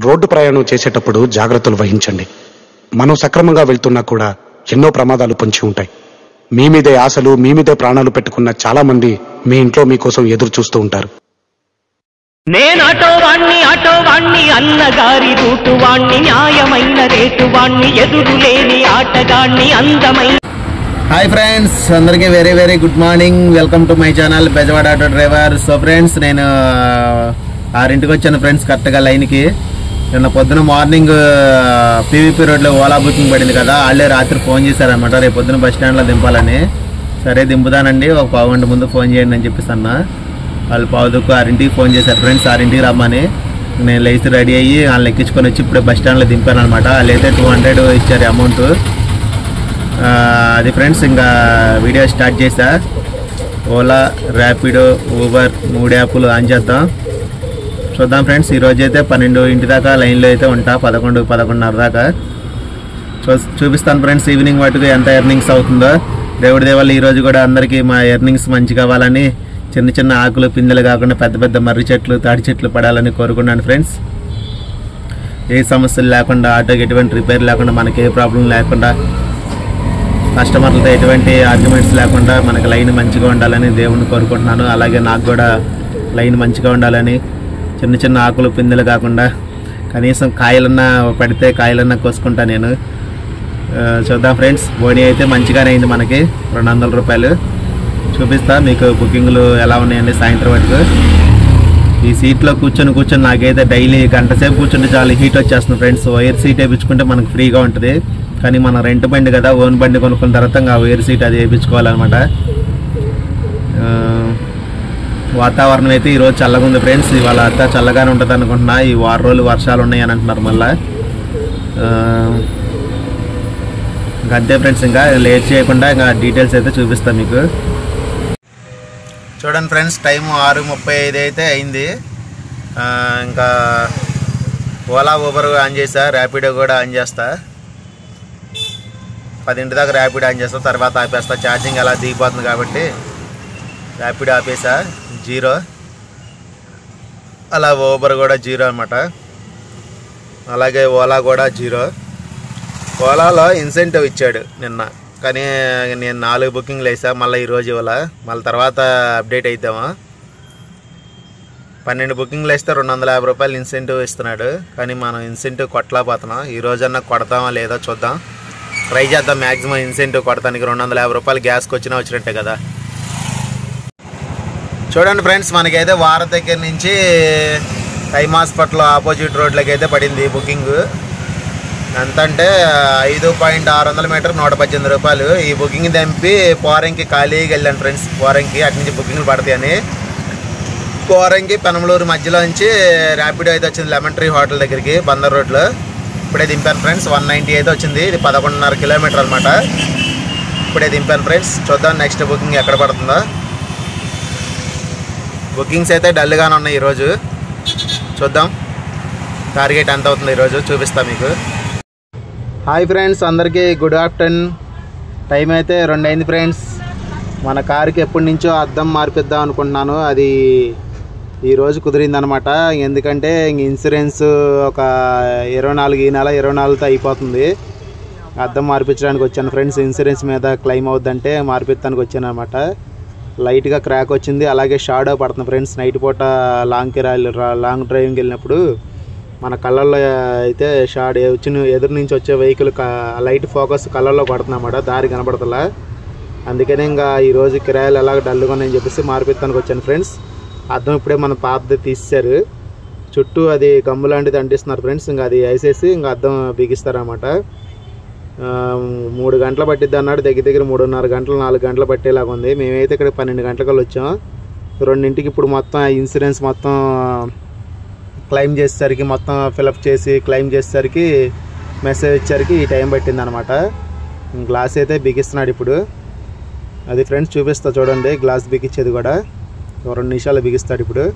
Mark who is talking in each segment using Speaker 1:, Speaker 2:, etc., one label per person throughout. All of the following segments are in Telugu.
Speaker 1: రోడ్డు ప్రయాణం చేసేటప్పుడు జాగ్రత్తలు వహించండి. మనం సక్రమంగా వెళ్తున్నా కూడా ఎన్నో ప్రమాదాలు పొంచి ఉంటాయి. మీ మీదే ఆశలు, మీ మీదే ప్రాణాలు పెట్టుకున్న చాలా మంది మీ ఇంట్లో మీకోసం ఎదురు చూస్తూ ఉంటారు.
Speaker 2: నేను ఆటో వాణ్ణి అన్నగారి రూటు వాణ్ణి, న్యాయమైన రేటు వాణ్ణి, ఎదురులేని ఆటగాణ్ణి, అందమైన.
Speaker 3: హాయ్ ఫ్రెండ్స్, అందరికీ very very good morning. Welcome to my channel Bezawada auto driver. So friends, నేను 6ంటికి వచ్చాను ఫ్రెండ్స్, కరెక్ట్గా లైన్కి. నిన్న పొద్దున మార్నింగ్ పీవీపీ రోడ్లో ఓలా బుకింగ్ పడింది కదా, వాళ్ళే రాత్రి ఫోన్ చేశారనమాట, రేపు పొద్దున బస్ స్టాండ్లో దింపాలని. సరే దింపుదానండి, ఒక పావు గంట ముందు ఫోన్ చేయండి అని చెప్పేసి అన్న. వాళ్ళు 6:10కి ఫోన్ చేశారు ఫ్రెండ్స్, 6ంటికి రమ్మని. నేను లేచి రెడీ అయ్యి వాళ్ళని ఎక్కించుకొని వచ్చి ఇప్పుడే బస్ స్టాండ్లో దింపాను అనమాట. వాళ్ళు అయితే 200 ఇచ్చారు అమౌంట్. అది ఫ్రెండ్స్, ఇంకా వీడియో స్టార్ట్ చేశా. ఓలా, ర్యాపిడో, ఊబర్ 3 యాప్లు ఆన్ చేద్దాం, చూద్దాం ఫ్రెండ్స్. ఈరోజు అయితే 12 దాకా లైన్లో అయితే ఉంటా, 11-11:30 దాకా చూపిస్తాను ఫ్రెండ్స్. ఈవినింగ్ వాటికి ఎంత ఎర్నింగ్స్ అవుతుందో దేవుడి దేవాళ్ళు. ఈరోజు కూడా అందరికీ మా ఎర్నింగ్స్ మంచి కావాలని, చిన్న చిన్న ఆకులు పిందెలు కాకుండా పెద్ద పెద్ద మర్రి చెట్లు, తాడి చెట్లు పడాలని కోరుకున్నాను ఫ్రెండ్స్. ఏ సమస్యలు లేకుండా, ఆటోకి ఎటువంటి రిపేర్ లేకుండా, మనకి ఏ ప్రాబ్లం లేకుండా, కస్టమర్లతో ఎటువంటి ఆర్గ్యుమెంట్స్ లేకుండా మనకి లైన్ మంచిగా ఉండాలని దేవుణ్ణి కోరుకుంటున్నాను. అలాగే నాకు కూడా లైన్ మంచిగా ఉండాలని, చిన్న చిన్న ఆకులు పిందెలు కాకుండా కనీసం కాయలన్నా పడితే కాయలన్నా కోసుకుంటా నేను. చూద్దాం ఫ్రెండ్స్. బోనీ అయితే మంచిగానే అయింది మనకి, 200 రూపాయలు. చూపిస్తా మీకు బుకింగ్లు ఎలా ఉన్నాయండి సాయంత్రం వరకు. ఈ సీట్లో కూర్చొని నాకైతే డైలీ గంట సేపు కూర్చుంటే చాలా హీట్ వచ్చేస్తుంది ఫ్రెండ్స్. వైర్ సీట్ వేయించుకుంటే మనకు ఫ్రీగా ఉంటుంది, కానీ మన రెంట్ బండి కదా, ఓన్ బండి కొనుక్కున్న తర్వాత ఆ వైర్ సీట్ అది వేయించుకోవాలన్నమాట. వాతావరణం అయితే ఈరోజు చల్లగా ఉంది ఫ్రెండ్స్. ఇవాళ అంతా చల్లగానే ఉంటుంది అనుకుంటున్నా. ఈ 6 రోజులు వర్షాలు ఉన్నాయని అంటున్నారు మళ్ళీ. ఇంకా అంతే ఫ్రెండ్స్, ఇంకా లేట్ చేయకుండా ఇంకా డీటెయిల్స్ అయితే చూపిస్తాను మీకు. చూడండి ఫ్రెండ్స్, టైము 6:35 అయితే అయింది. ఇంకా ఓలా, ఊబర్ ఆన్ చేసా, ర్యాపిడో కూడా ఆన్ చేస్తా. 10 దాకా ర్యాపిడో ఆన్ చేస్తా, తర్వాత ఆపేస్తా. ఛార్జింగ్ అలా దిగిపోతుంది కాబట్టి ర్యాపిడో ఆపేసా, 0. అలా ఊబర్ కూడా 0 అనమాట. అలాగే ఓలా కూడా 0. ఓలాలో ఇన్సెంటివ్ ఇచ్చాడు నిన్న, కానీ నేను 4 బుకింగ్లు వేసా. మళ్ళీ ఈరోజు ఇవ్వాల, మళ్ళీ తర్వాత అప్డేట్ అవుతామా. 12 బుకింగ్లు వేస్తే 250 రూపాయలు ఇన్సెంటివ్ ఇస్తున్నాడు, కానీ మనం ఇన్సెంటివ్ కొట్టలేకపోతున్నాం. ఈ రోజన్నా కొడతామా లేదో చూద్దాం, ట్రై చేద్దాం. మ్యాక్సిమం ఇన్సెంటివ్ కొడతానికి 250 రూపాయలు గ్యాస్కి వచ్చినట్టే కదా. చూడండి ఫ్రెండ్స్, మనకైతే వారం దగ్గర నుంచి టైమ్ హాస్పిటల్ ఆపోజిట్ రోడ్లకి అయితే పడింది బుకింగ్. ఎంతంటే 5.600 మీటర్ 118 రూపాయలు. ఈ బుకింగ్ దంపి పోరంకి ఖాళీకి వెళ్ళాను ఫ్రెండ్స్. పోరంకి అటు నుంచి బుకింగ్లు పడతాయని పోరంకి పెనమలూరు మధ్యలో నుంచి ర్యాపిడో అయితే వచ్చింది లెమన్ ట్రీ హోటల్ దగ్గరికి, బందర్ రోడ్లో. ఇప్పుడే దింపాను ఫ్రెండ్స్. 190 అయితే వచ్చింది. ఇది 11.5 కిలోమీటర్ అనమాట. ఇప్పుడే దింపాను ఫ్రెండ్స్. చూద్దాం నెక్స్ట్ బుకింగ్ ఎక్కడ పడుతుందో. బుకింగ్స్ అయితే డల్గానే ఉన్నాయి ఈరోజు. చూద్దాం టార్గెట్ ఎంత అవుతుంది ఈరోజు, చూపిస్తా మీకు. హాయ్ ఫ్రెండ్స్, అందరికీ గుడ్ ఆఫ్టర్నూన్. టైం అయితే 2 అయింది ఫ్రెండ్స్. మన కారుకి ఎప్పటి నుంచో అద్దం మార్పిద్దాం అనుకుంటున్నాను, అది ఈరోజు కుదిరిందనమాట. ఎందుకంటే ఇన్సూరెన్స్ ఒక 24, ఈ నెల 24తో అయిపోతుంది. అద్దం మార్పించడానికి వచ్చాను ఫ్రెండ్స్. ఇన్సూరెన్స్ మీద క్లెయిమ్ అవుద్దంటే మార్పిస్తానికి వచ్చాను అనమాట. లైట్గా క్రాక్ వచ్చింది, అలాగే షాడో పడుతుంది ఫ్రెండ్స్. నైట్ పూట లాంగ్ డ్రైవింగ్ వెళ్ళినప్పుడు మన కళ్ళల్లో అయితే షాడ్ ఎదురు నుంచి వచ్చే వెహికల్ లైట్ ఫోకస్ కళ్ళల్లో పడుతుంది అన్నమాట, దారి కనపడతలా. అందుకనే ఇంకా ఈరోజు కిరాయిలు ఎలాగ డల్గా ఉన్నాయని చెప్పేసి మార్పిస్తానికి వచ్చాను ఫ్రెండ్స్. అద్దం ఇప్పుడే మన పాతది తీసేశారు, చుట్టూ అది గమ్ము లాంటిది అంటిస్తున్నారు ఫ్రెండ్స్. ఇంకా అది వేసేసి ఇంకా అద్దం బిగిస్తారన్నమాట. 3 గంటలు పట్టిద్ది అన్నాడు, దగ్గర 3.5 గంటలు 4 గంటలు పట్టేలాగా ఉంది. మేమైతే ఇక్కడ 12 గంటలకల్లా వచ్చాం. 2ంటికి ఇప్పుడు మొత్తం ఇన్సూరెన్స్ మొత్తం క్లెయిమ్ చేసేసరికి, మొత్తం ఫిలప్ చేసి క్లెయిమ్ చేసేసరికి, మెసేజ్ ఇచ్చేసరికి ఈ టైం పట్టింది అనమాట. గ్లాస్ అయితే బిగిస్తున్నాడు ఇప్పుడు. అది ఫ్రెండ్స్ చూపిస్తా చూడండి, గ్లాస్ బిగించేది కూడా 2 నిమిషాలు బిగిస్తాడు ఇప్పుడు.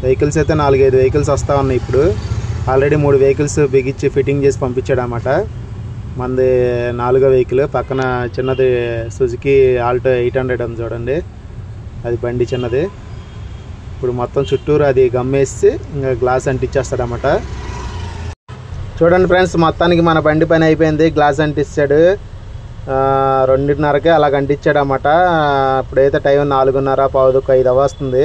Speaker 3: వెహికల్స్ అయితే 4-5 వెహికల్స్ వస్తూ ఉన్నాయి ఇప్పుడు. ఆల్రెడీ 3 వెహికల్స్ బిగించి ఫిట్టింగ్ చేసి పంపించాడు అన్నమాట. మనది 4వ వెహికల్. పక్కన చిన్నది సుజుకి ఆల్టో 800 ఉంది చూడండి, అది బండి చిన్నది. ఇప్పుడు మొత్తం చుట్టూరు అది గమ్మేసి ఇంకా గ్లాస్ అంటిచ్చేస్తాడన్నమాట. చూడండి ఫ్రెండ్స్, మొత్తానికి మన బండి పని అయిపోయింది. గ్లాస్ అంటిస్తాడు 2:30కే అలాగ అంటించాడన్నమాట. ఇప్పుడైతే టైం 4:30 వస్తుంది.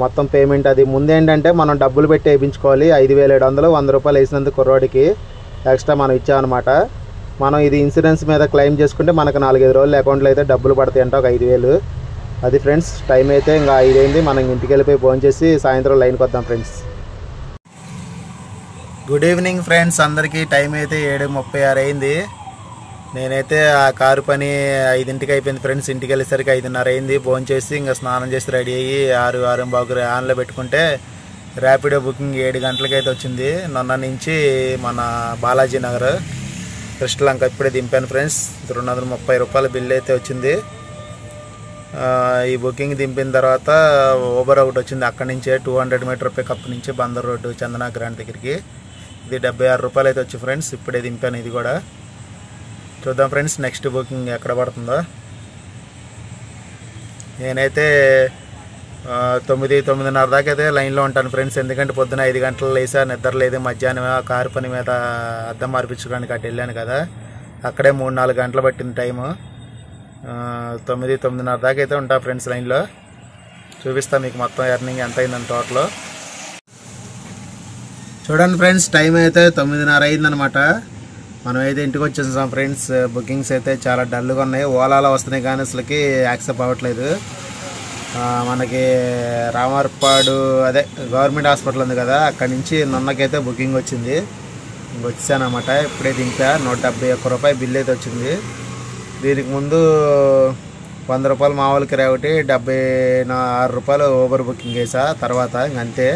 Speaker 3: మొత్తం పేమెంట్ అది ముందేంటంటే మనం డబ్బులు పెట్టి వేయించుకోవాలి. 5,700 100 రూపాయలు వేసినందుకు కుర్రోడికి ఎక్స్ట్రా మనం ఇచ్చామన్నమాట. మనం ఇది ఇన్సూరెన్స్ మీద క్లెయిమ్ చేసుకుంటే మనకు 4-5 రోజులు అకౌంట్లో అయితే డబ్బులు పడతాయి అంట, ఒక 5,000. అది ఫ్రెండ్స్, టైం అయితే ఇంకా 5 అయింది. మనం ఇంటికి వెళ్ళిపోయి ఫోన్ చేసి సాయంత్రం లైన్కి వద్దాం ఫ్రెండ్స్. గుడ్ ఈవినింగ్ ఫ్రెండ్స్ అందరికీ. టైం అయితే 7:36 అయింది. నేనైతే ఆ కారు పని 5ంటికి అయిపోయింది ఫ్రెండ్స్. ఇంటికి వెళ్ళేసరికి 5:30 అయింది. ఫోన్ చేసి ఇంకా స్నానం చేసి రెడీ అయ్యి 6:15 ఆన్లో పెట్టుకుంటే ర్యాపిడో బుకింగ్ 7 గంటలకి అయితే వచ్చింది. నొన్న నుంచి మన బాలాజీ నగర్ కృష్ణలంక ఇప్పుడే దింపాను ఫ్రెండ్స్. 230 రూపాయల బిల్ అయితే వచ్చింది. ఈ బుకింగ్ దింపిన తర్వాత ఊబర్ ఒకటి వచ్చింది. అక్కడి నుంచే 200 మీటర్ పికప్ నుంచి బందర్ రోడ్డు చందనా గ్రాండ్ దగ్గరికి. ఇది 76 రూపాయలు అయితే వచ్చి ఫ్రెండ్స్. ఇప్పుడే దింపాను ఇది కూడా. చూద్దాం ఫ్రెండ్స్ నెక్స్ట్ బుకింగ్ ఎక్కడ పడుతుందో. నేనైతే 9-9:30 దాకా అయితే లైన్లో ఉంటాను ఫ్రెండ్స్. ఎందుకంటే పొద్దున 5 గంటలు లేసా, నిద్ర లేదు. మధ్యాహ్నం ఆ కారు పని మీద అద్దం మార్పించడానికి అటు వెళ్ళాను కదా, అక్కడే 3-4 గంటలు పట్టింది టైము. 9-9:30 దాకా అయితే ఉంటా ఫ్రెండ్స్ లైన్లో. చూపిస్తా మీకు మొత్తం ఎర్నింగ్ ఎంత అయిందని టోటల్. చూడండి ఫ్రెండ్స్, టైం అయితే 9:30 అయిందనమాట. మనమైతే ఇంటికి వచ్చేసాం ఫ్రెండ్స్. బుకింగ్స్ అయితే చాలా డల్గా ఉన్నాయి. ఓలాలో వస్తున్నాయి కానీ అసలుకి యాక్సెప్ట్ అవ్వట్లేదు. మనకి రామర్పాడు అదే గవర్నమెంట్ హాస్పిటల్ ఉంది కదా, అక్కడి నుంచి నొన్నకైతే బుకింగ్ వచ్చింది. వచ్చానమాట. ఇప్పుడే దింపా. 171 రూపాయలు బిల్ అయితే వచ్చింది. దీనికి ముందు 100 రూపాయలు మామూలు కిరాయి ఒకటి, 76 రూపాయలు ఊబర్ బుకింగ్ వేసా. తర్వాత ఇంకంతే,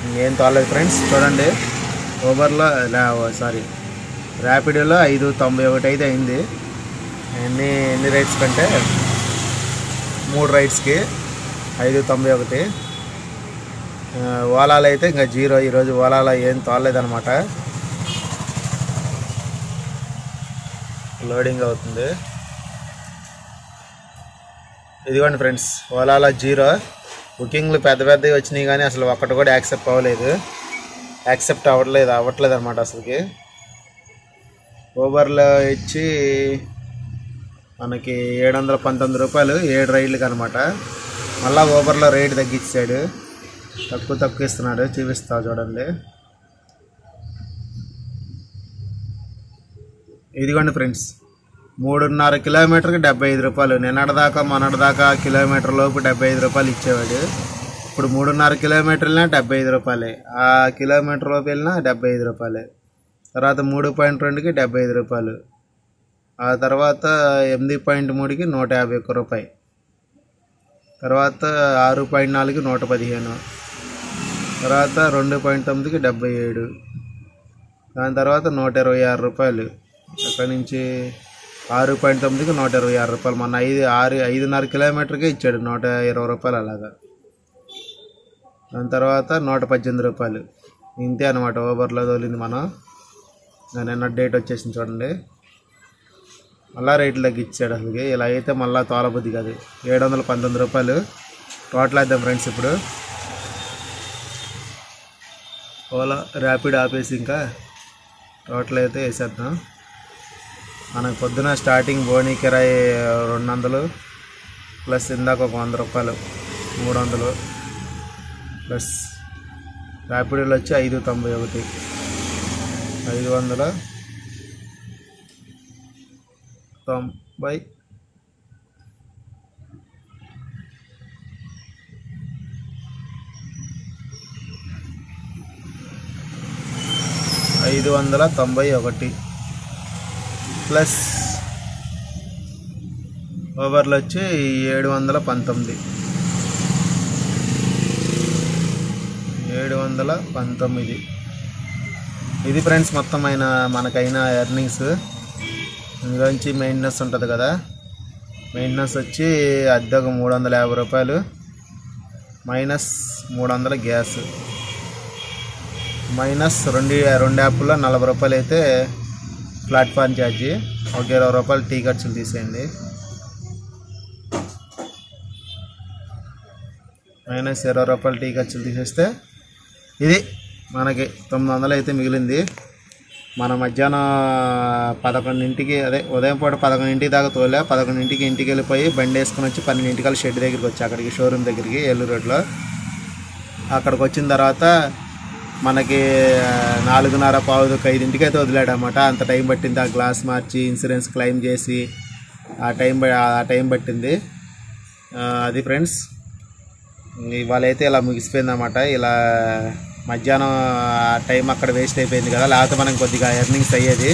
Speaker 3: ఇంకేం తోలేదు ఫ్రెండ్స్. చూడండి ఊబర్లో ర్యాపిడోలో 591 అయితే అయింది. ఎన్ని రైడ్స్ కంటే 3 రైడ్స్కి 591. ఓలాలో అయితే ఇంకా 0. ఈరోజు ఓలాలో ఏం తోలేదనమాట. లోడింగ్ అవుతుంది. ఇదిగోండి ఫ్రెండ్స్, ఓలాలో 0. బుకింగ్లు పెద్దవి వచ్చినాయి కానీ అసలు ఒక్కటి కూడా యాక్సెప్ట్ అవ్వట్లేదు అనమాట అసలుకి. ఊబర్లో ఇచ్చి మనకి 719 రూపాయలు 7 రైడ్లకి అనమాట. మళ్ళీ ఊబర్లో రేట్ తగ్గించాడు, తక్కువ ఇస్తున్నాడు. చూపిస్తా చూడండి. ఇదిగోండి ఫ్రెండ్స్, 3.5 కిలోమీటర్కి 75 రూపాయలు. మొన్నటిదాకా కిలోమీటర్ లోపు 75 రూపాయలు ఇచ్చేవాడు. ఇప్పుడు 3.5 కిలోమీటర్ వెళ్ళినా 75 రూపాయలే. ఆ కిలోమీటర్ లోపు వెళ్ళినా 75 రూపాయలే. తర్వాత 3.2కి 75 రూపాయలు. ఆ తర్వాత 8.3కి 151 రూపాయి. తర్వాత 6.4కి 115. తర్వాత 2.9కి 77. దాని తర్వాత 126 రూపాయలు. అక్కడి నుంచి 6.9కి 126 రూపాయలు. మొన్న 5.5 కిలోమీటర్కే ఇచ్చాడు 120 రూపాయలు అలాగా. దాని తర్వాత 118 రూపాయలు. ఇంతే అనమాట ఊబర్లో తోలింది మనం. నిన్న డేట్ వచ్చేసింది చూడండి. మళ్ళీ రేట్లు తగ్గించాడు అసలుకి. ఇలా అయితే మళ్ళీ తోలబుద్ధి కాదు. 719 రూపాయలు టోటల్ వేద్దాం ఫ్రెండ్స్. ఇప్పుడు ఓలా ర్యాపిడ్ ఆపేసి ఇంకా టోటల్ అయితే వేసేద్దాం. మనకు పొద్దున స్టార్టింగ్ బోనీ కిరాయి 200 ప్లస్ ఇందాక ఒక 100 రూపాయలు 300 ప్లస్ ర్యాపిడోలో వచ్చి 591 590 591 ప్లస్ ఓవర్లో వచ్చి 719. ఇది ఫ్రెండ్స్ మొత్తం మనకైన ఎర్నింగ్స్. ఇందులోంచి మెయింటెనెన్స్ ఉంటుంది కదా, మెయింటెనెన్స్ వచ్చి అద్దె ఒక 350 రూపాయలు మైనస్ 300 గ్యాస్ మైనస్ 2 యాప్లో 40 రూపాయలు అయితే ప్లాట్ఫామ్ ఛార్జీ. ఒక 20 రూపాయలు టీ ఖర్చులు తీసేయండి. మైనస్ 20 రూపాయలు టీ ఖర్చులు తీసేస్తే ఇది మనకి 900 అయితే మిగిలింది. మన మధ్యాహ్నం 11ంటికి అదే ఉదయం పూట 11ంటికి దాకా తోలే 11ంటికి ఇంటికి వెళ్ళిపోయి బండి వేసుకుని వచ్చి 12ంటికల్లా షెడ్ దగ్గరికి వచ్చి అక్కడికి షోరూమ్ దగ్గరికి ఏలూరు రోడ్లో అక్కడికి వచ్చిన తర్వాత మనకి 4:30 5ంటికి అయితే వదిలాడు అన్నమాట. అంత టైం పట్టింది. ఆ గ్లాస్ మార్చి ఇన్సూరెన్స్ క్లెయిమ్ చేసి ఆ టైం పట్టింది. అది ఫ్రెండ్స్ ఇవాళ అయితే ఇలా ముగిసిపోయింది అన్నమాట. ఇలా మధ్యాహ్నం టైం అక్కడ వేస్ట్ అయిపోయింది కదా, లేకపోతే మనకి కొద్దిగా ఎర్నింగ్స్ అయ్యేది.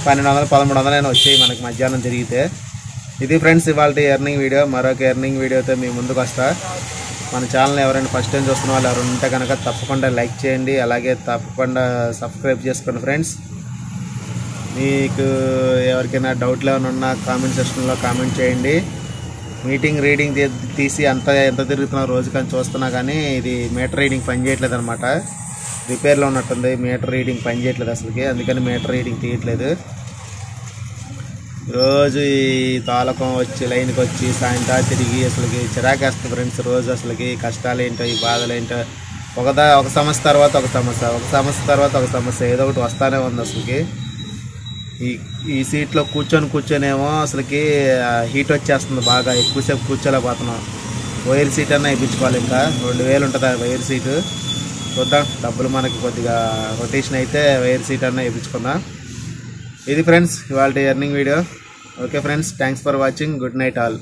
Speaker 3: 1200 1300 అయినా వచ్చాయి మనకి మధ్యాహ్నం తిరిగితే. ఇది ఫ్రెండ్స్ ఇవాళ ఎర్నింగ్ వీడియో. మరొక ఎర్నింగ్ వీడియోతో మీ ముందుకు వస్తా. మన ఛానల్ ఎవరైనా ఫస్ట్ టైం చూస్తున్న వాళ్ళు ఎవరు ఉంటే కనుక తప్పకుండా లైక్ చేయండి, అలాగే తప్పకుండా సబ్స్క్రైబ్ చేసుకోండి ఫ్రెండ్స్. మీకు ఎవరికైనా డౌట్లు ఏమైనా ఉన్నా కామెంట్ సెక్షన్లో కామెంట్ చేయండి. మీటింగ్ రీడింగ్ తీసి ఎంత తిరుగుతున్నా రోజుకని చూస్తున్నా కానీ ఇది మీటర్ రీడింగ్ పని చేయట్లేదు అనమాట. రిపేర్లో ఉన్నట్టుంది. మీటర్ రీడింగ్ పని చేయట్లేదు అసలుకి, అందుకని మీటర్ రీడింగ్ తీయట్లేదు. రోజు ఈ తాలకం వచ్చి లైన్కి వచ్చి సాయంత్రం తిరిగి అసలుకి చిరాకేస్తుంది ఫ్రెండ్స్. రోజు అసలుకి కష్టాలు ఏంటో ఈ బాధలు ఏంటో ఒక సమస్య తర్వాత ఒక సమస్య తర్వాత ఒక సమస్య ఏదో ఒకటి వస్తానే ఉంది అసలుకి. ఈ సీట్లో కూర్చొనేమో అసలుకి హీట్ వచ్చేస్తుంది బాగా, ఎక్కువసేపు కూర్చోలేకపోతున్నాం. వైర్ సీట్ అన్నా వేయించుకోవాలి. ఇంకా 2000 ఉంటుంది ఆ వైర్ సీటు. చూద్దాం డబ్బులు మనకి కొద్దిగా రొటేషన్ అయితే వైర్ సీట్ అన్నా వేయించుకుందాం. ఇది ఫ్రెండ్స్ ఇవాళ earning video. Okay friends, thanks for watching. Good night all.